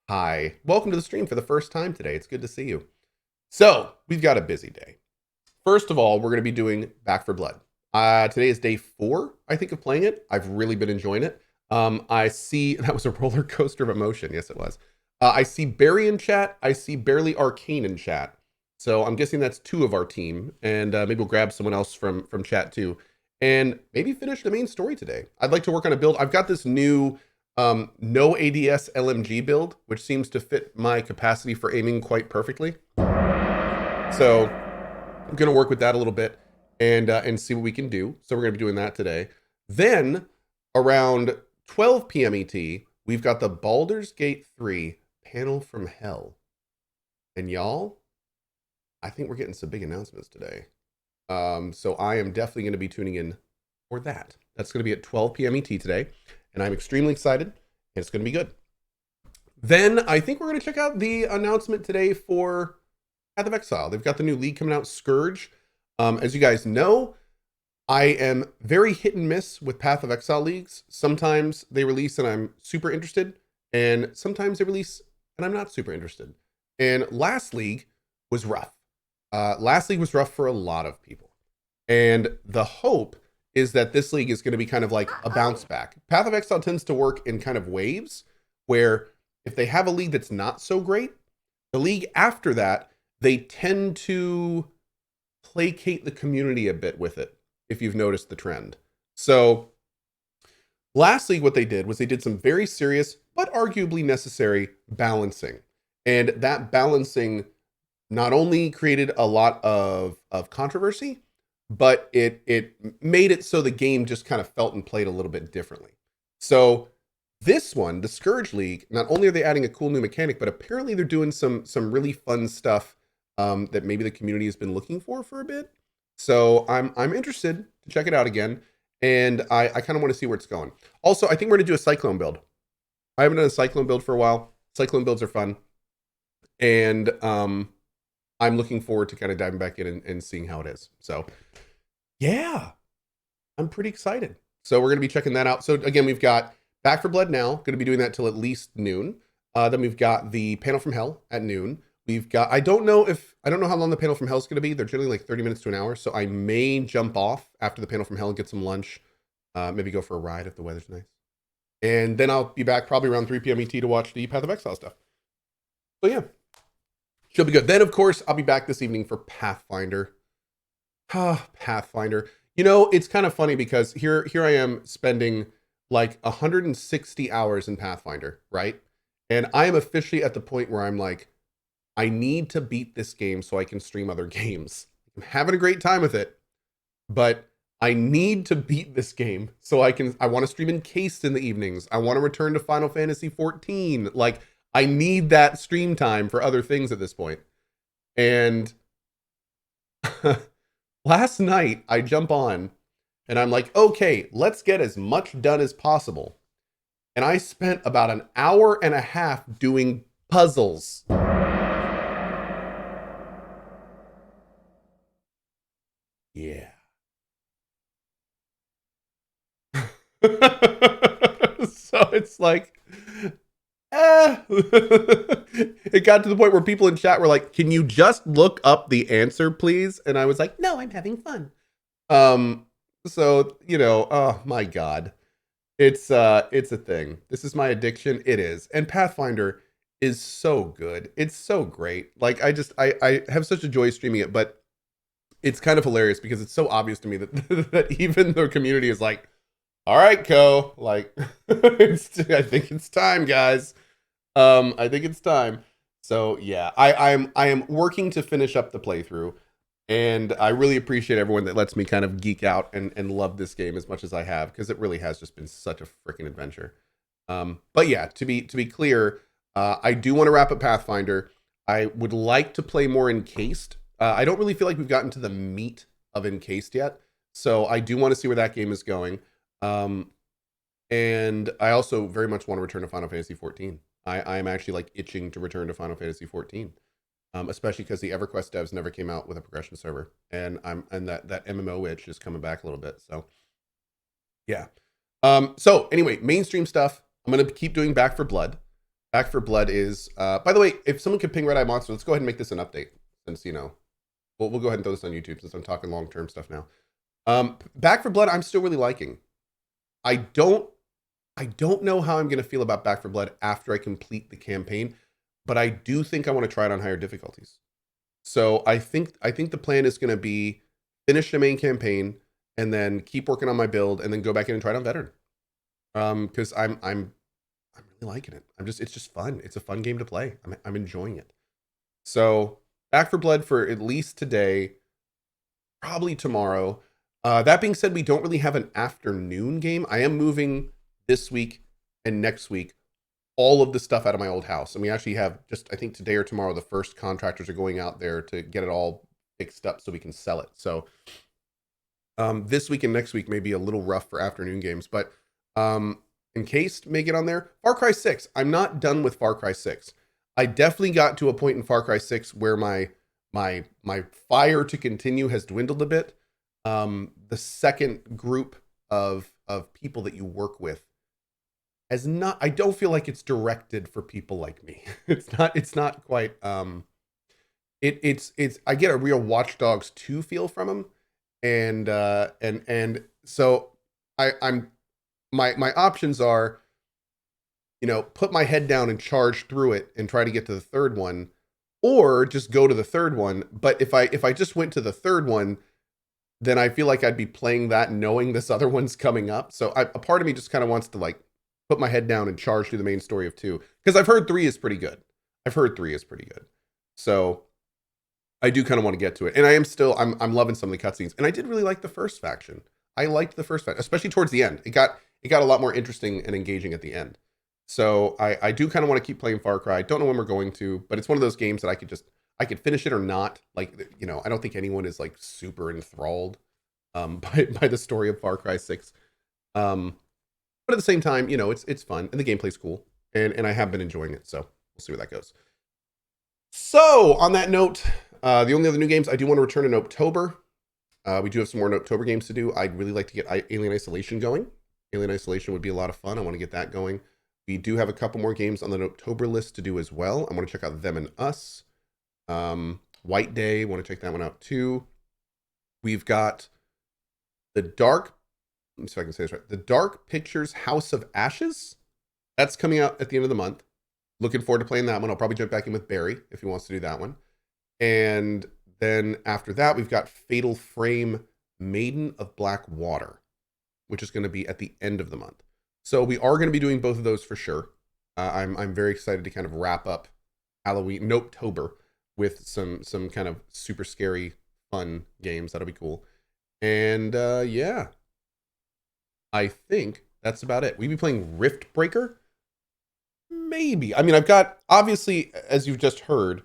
Hi, welcome to the stream for the first time today. It's good to see you. So, we've got a busy day. First of all, we're going to be doing Back for Blood. Today is day 4, I think, of playing it. I've really been enjoying it. I see that was a roller coaster of emotion. Yes, it was. I see Barry in chat. I see Barely Arcane in chat. So I'm guessing that's 2 of our team, and maybe we'll grab someone else from chat too, and maybe finish the main story today. I'd like to work on a build. I've got this new no ADS LMG build, which seems to fit my capacity for aiming quite perfectly. So I'm going to work with that a little bit and see what we can do. So we're going to be doing that today. Then around 12 p.m. ET, we've got the Baldur's Gate 3 panel from hell. And y'all, I think we're getting some big announcements today. So I am definitely going to be tuning in for that. That's going to be at 12 p.m. ET today. And I'm extremely excited, and it's going to be good. Then I think we're going to check out the announcement today for Path of Exile. They've got the new league coming out, Scourge. As you guys know, I am very hit and miss with Path of Exile leagues. Sometimes they release and I'm super interested, and sometimes they release and I'm not super interested. And last league was rough. Last league was rough for a lot of people. And the hope is that this league is going to be kind of like a bounce back. Path of Exile tends to work in kind of waves, where if they have a league that's not so great, the league after that, they tend to placate the community a bit with it, if you've noticed the trend. So last league, what they did was they did some very serious, but arguably necessary balancing. And that balancing not only created a lot of controversy, but it made it so the game just kind of felt and played a little bit differently. So this one, the Scourge League, not only are they adding a cool new mechanic, but apparently they're doing some really fun stuff that maybe the community has been looking for a bit. So I'm interested to check it out again, and I kind of want to see where it's going. Also, I think we're going to do a Cyclone build. I haven't done a Cyclone build for a while. Cyclone builds are fun, and I'm looking forward to kind of diving back in and seeing how it is. So yeah, I'm pretty excited. So we're going to be checking that out. So again, we've got Back for Blood now, going to be doing that till at least noon. Then we've got the panel from hell at noon. We've got, I don't know how long the panel from hell is going to be. They're generally like 30 minutes to an hour. So I may jump off after the panel from hell and get some lunch. Maybe go for a ride if the weather's nice. And then I'll be back probably around 3 p.m. ET to watch the Path of Exile stuff. So yeah, should be good. Then of course, I'll be back this evening for Pathfinder. Pathfinder. You know, it's kind of funny because here I am spending like 160 hours in Pathfinder, right? And I am officially at the point where I'm like, I need to beat this game so I can stream other games. I'm having a great time with it, but I need to beat this game so I want to stream Encased in the evenings. I want to return to Final Fantasy 14. Like, I need that stream time for other things at this point. And last night, I jump on and I'm like, okay, let's get as much done as possible. And I spent about an hour and a half doing puzzles. Yeah. So it's like, it got to the point where people in chat were like, can you just look up the answer, please? And I was like, no, I'm having fun. So, you know, oh my God, it's a thing. This is my addiction. It is. And Pathfinder is so good. It's so great. Like, I have such a joy streaming it, but it's kind of hilarious because it's so obvious to me that, that even the community is like, all right, Cohh, like, I think it's time, guys. I think it's time. So yeah, I am working to finish up the playthrough, and I really appreciate everyone that lets me kind of geek out and love this game as much as I have, because it really has just been such a freaking adventure. But yeah, to be clear, I do want to wrap up Pathfinder. I would like to play more Encased. I don't really feel like we've gotten to the meat of Encased yet, so I do want to see where that game is going. And I also very much want to return to Final Fantasy 14. I am actually like itching to return to Final Fantasy 14, especially because the EverQuest devs never came out with a progression server, and that MMO itch is coming back a little bit. So yeah. So anyway, mainstream stuff. I'm gonna keep doing Back for Blood. Back for Blood is, by the way, if someone could ping Red Eye Monster, let's go ahead and make this an update since, we'll go ahead and throw this on YouTube since I'm talking long-term stuff now. Back for Blood, I'm still really liking. I don't know how I'm going to feel about Back for Blood after I complete the campaign, but I do think I want to try it on higher difficulties. So I think the plan is going to be finish the main campaign and then keep working on my build and then go back in and try it on veteran. Because I'm really liking it. It's just fun. It's a fun game to play. I'm enjoying it. So Back for Blood for at least today, probably tomorrow. That being said, we don't really have an afternoon game. I am moving this week and next week all of the stuff out of my old house. And we actually have just, I think today or tomorrow, the first contractors are going out there to get it all fixed up so we can sell it. So this week and next week may be a little rough for afternoon games, but Encased may get on there. Far Cry 6. I'm not done with Far Cry 6. I definitely got to a point in Far Cry 6 where my fire to continue has dwindled a bit. The second group of people that you work with has not, I don't feel like it's directed for people like me. It's not quite, it's I get a real Watch Dogs 2 feel from them. And so I'm my options are, put my head down and charge through it and try to get to the third one, or just go to the third one. But if I just went to the third one, then I feel like I'd be playing that knowing this other one's coming up. So a part of me just kind of wants to like put my head down and charge through the main story of 2, because I've heard 3 is pretty good. So I do kind of want to get to it. And I'm loving some of the cutscenes. And I did really like the first faction. I liked the first faction, especially towards the end. It got a lot more interesting and engaging at the end. So I do kind of want to keep playing Far Cry. Don't know when we're going to, but it's one of those games that I could finish it or not. Like, I don't think anyone is like super enthralled by the story of Far Cry 6. But at the same time, it's fun and the gameplay's cool. And I have been enjoying it. So we'll see where that goes. So on that note, the only other new games I do want to return in October. We do have some more October games to do. I'd really like to get Alien Isolation going. Alien Isolation would be a lot of fun. I want to get that going. We do have a couple more games on the October list to do as well. I want to check out Them and Us. White Day, want to check that one out too. We've got let me see if I can say this right. The Dark Pictures House of Ashes. That's coming out at the end of the month. Looking forward to playing that one. I'll probably jump back in with Barry if he wants to do that one. And then after that, we've got Fatal Frame Maiden of Black Water, which is going to be at the end of the month. So we are going to be doing both of those for sure. I'm very excited to kind of wrap up Halloween, Nopetober, with some kind of super scary, fun games. That'll be cool. And yeah, I think that's about it. We'll be playing Rift Breaker. Maybe. I mean, I've got, obviously, as you've just heard,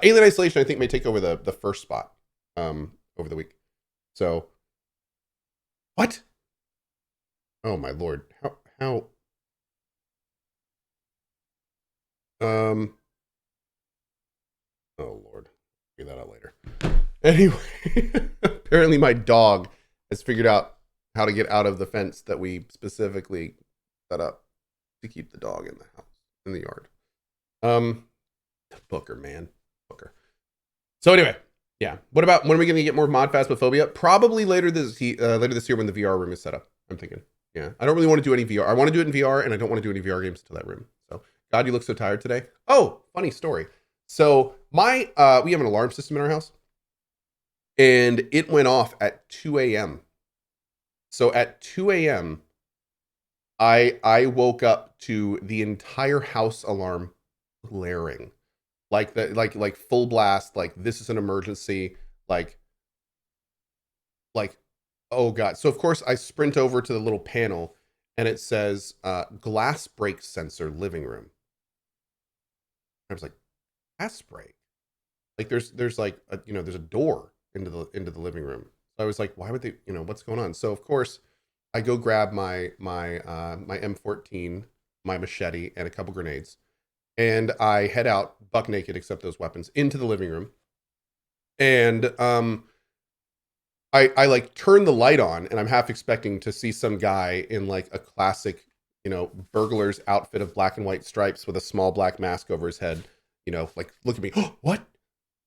Alien Isolation, I think, may take over the first spot over the week. So, what? Oh, my Lord. How? Oh, Lord. Figure that out later. Anyway, apparently my dog has figured out how to get out of the fence that we specifically set up to keep the dog in the house, in the yard. Booker, man. Booker. So anyway, yeah. When are we going to get more mod Phasmophobia? Probably later this year when the VR room is set up, I'm thinking. Yeah. I don't really want to do any VR. I want to do it in VR, and I don't want to do any VR games until that room. So, God, you look so tired today. Oh, funny story. So we have an alarm system in our house, and it went off at 2 a.m. So at 2 a.m., I woke up to the entire house alarm blaring, like full blast, like this is an emergency, like oh God. So of course I sprint over to the little panel, and it says glass break sensor living room. I was like, glass break? Like there's like there's a door into the living room. So I was like, why would they, what's going on? So of course I go grab my M14, my machete, and a couple grenades, and I head out buck naked, except those weapons, into the living room. And I like turn the light on, and I'm half expecting to see some guy in like a classic, you know, burglar's outfit of black and white stripes with a small black mask over his head, you know, like, look at me, oh, what?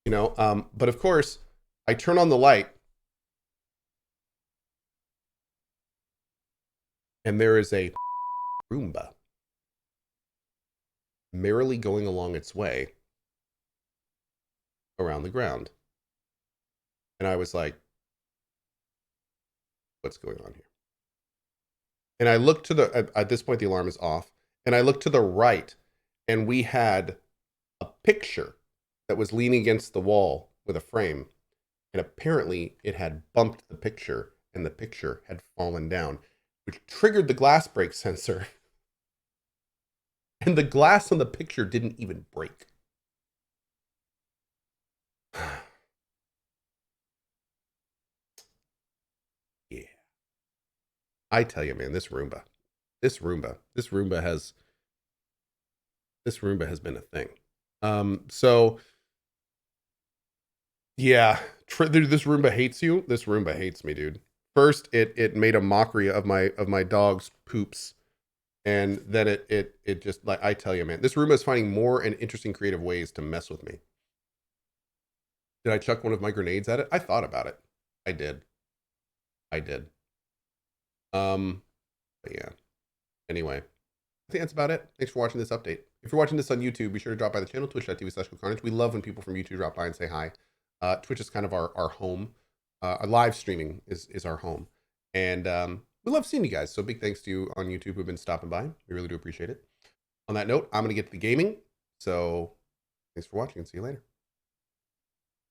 You know, but of course, I turn on the light and there is a Roomba merrily going along its way around the ground. And I was like, what's going on here? And I looked to at this point, the alarm is off. And I looked to the right, and we had a picture that was leaning against the wall with a frame. And apparently it had bumped the picture, and the picture had fallen down, which triggered the glass break sensor. And the glass on the picture didn't even break. Yeah. I tell you, man, this Roomba has been a thing. So yeah, this Roomba hates you. This Roomba hates me, dude. First, it made a mockery of my dog's poops, and then it just, like, I tell you, man, this Roomba is finding more and interesting creative ways to mess with me. Did I chuck one of my grenades at it? I thought about it. I did. But yeah. Anyway, I think that's about it. Thanks for watching this update. If you're watching this on YouTube, be sure to drop by the channel, twitch.tv/CohhCarnage. We love when people from YouTube drop by and say hi. Twitch is kind of our home. Our live streaming is our home. And we love seeing you guys. So big thanks to you on YouTube who've been stopping by. We really do appreciate it. On that note, I'm going to get to the gaming. So thanks for watching and see you later.